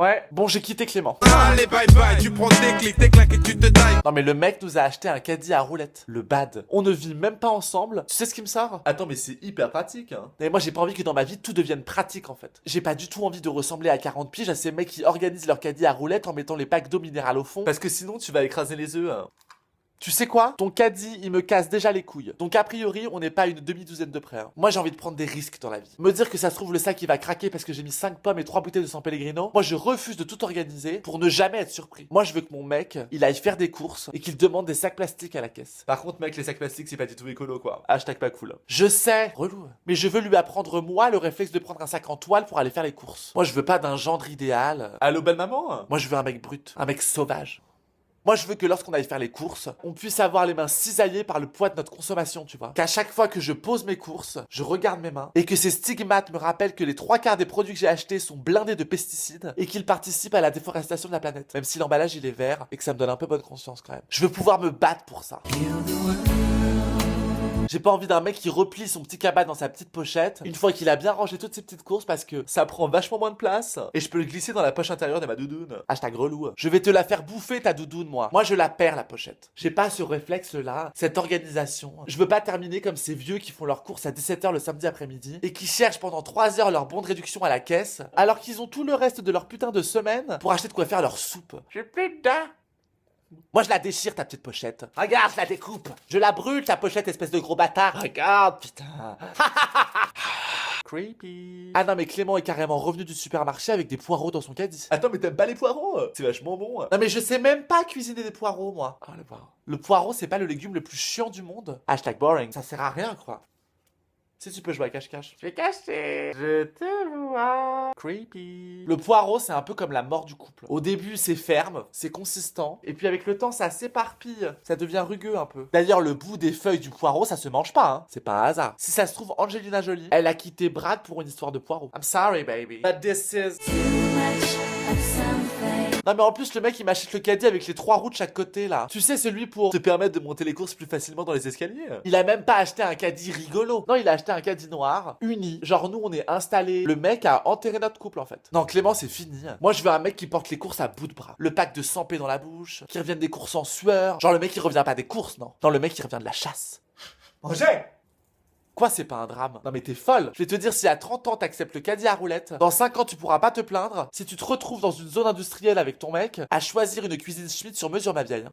Ouais, bon, j'ai quitté Clément. Allez, bye bye, tu prends tes clics, tes claques et tu te tailles. Non mais le mec nous a acheté un caddie à roulettes. Le bad. On ne vit même pas ensemble. Tu sais ce qui me sort? Attends, mais c'est hyper pratique, hein. Et moi, j'ai pas envie que dans ma vie, tout devienne pratique, en fait. J'ai pas du tout envie de ressembler à 40 piges à ces mecs qui organisent leur caddie à roulettes en mettant les packs d'eau minérale au fond. Parce que sinon, tu vas écraser les œufs, hein. Tu sais quoi? Ton caddie, il me casse déjà les couilles. Donc a priori, on n'est pas à une demi-douzaine de près. Hein. Moi, j'ai envie de prendre des risques dans la vie. Me dire que ça se trouve, le sac, il va craquer parce que j'ai mis 5 pommes et 3 bouteilles de San Pellegrino. Moi, je refuse de tout organiser pour ne jamais être surpris. Moi, je veux que mon mec, il aille faire des courses et qu'il demande des sacs plastiques à la caisse. Par contre, mec, les sacs plastiques, c'est pas du tout écolo, quoi. Hashtag pas cool. Je sais, relou. Mais je veux lui apprendre, moi, le réflexe de prendre un sac en toile pour aller faire les courses. Moi, je veux pas d'un gendre idéal. Allô, belle maman? Moi, je veux un mec brut. Un mec sauvage. Moi, je veux que lorsqu'on aille faire les courses, on puisse avoir les mains cisaillées par le poids de notre consommation, tu vois. Qu'à chaque fois que je pose mes courses, je regarde mes mains et que ces stigmates me rappellent que les 3/4 des produits que j'ai achetés sont blindés de pesticides et qu'ils participent à la déforestation de la planète. Même si l'emballage, il est vert et que ça me donne un peu bonne conscience quand même. Je veux pouvoir me battre pour ça. J'ai pas envie d'un mec qui replie son petit cabas dans sa petite pochette une fois qu'il a bien rangé toutes ses petites courses parce que ça prend vachement moins de place et je peux le glisser dans la poche intérieure de ma doudoune. Hashtag relou. Je vais te la faire bouffer ta doudoune, moi. Moi, je la perds, la pochette. J'ai pas ce réflexe-là, cette organisation. Je veux pas terminer comme ces vieux qui font leurs courses à 17h le samedi après-midi et qui cherchent pendant 3 heures leur bon de réduction à la caisse alors qu'ils ont tout le reste de leur putain de semaine pour acheter de quoi faire leur soupe. J'ai plus de dents. Moi, je la déchire, ta petite pochette. Regarde, je la découpe. Je la brûle, ta pochette, espèce de gros bâtard. Regarde, putain. Creepy. Ah non, mais Clément est carrément revenu du supermarché avec des poireaux dans son caddie. Attends, mais t'aimes pas les poireaux? C'est vachement bon. Non, mais je sais même pas cuisiner des poireaux, moi. Oh, le poireau. Le poireau, c'est pas le légume le plus chiant du monde. Hashtag boring. Ça sert à rien, quoi. Si tu peux jouer à cache-cache. Je vais cacher. Je te vois. Creepy. Le poireau, c'est un peu comme la mort du couple. Au début, c'est ferme, c'est consistant. Et puis avec le temps, ça s'éparpille. Ça devient rugueux un peu. D'ailleurs, le bout des feuilles du poireau, ça se mange pas, hein. C'est pas un hasard. Si ça se trouve, Angelina Jolie, elle a quitté Brad pour une histoire de poireau. I'm sorry, baby. But this is... Non mais en plus le mec il m'achète le caddie avec les 3 roues de chaque côté là. Tu sais celui pour te permettre de monter les courses plus facilement dans les escaliers. Il a même pas acheté un caddie rigolo. Non il a acheté un caddie noir, uni. Genre nous on est installés. Le mec a enterré notre couple en fait. Non Clément c'est fini. Moi je veux un mec qui porte les courses à bout de bras. Le pack de 100 p dans la bouche. Qui revienne des courses en sueur. Genre le mec il revient pas des courses non. Non le mec il revient de la chasse. Roger. Quoi, c'est pas un drame? Non mais t'es folle. Je vais te dire, si à 30 ans t'acceptes le caddie à roulettes, dans 5 ans tu pourras pas te plaindre si tu te retrouves dans une zone industrielle avec ton mec à choisir une cuisine Schmidt sur mesure, ma vieille.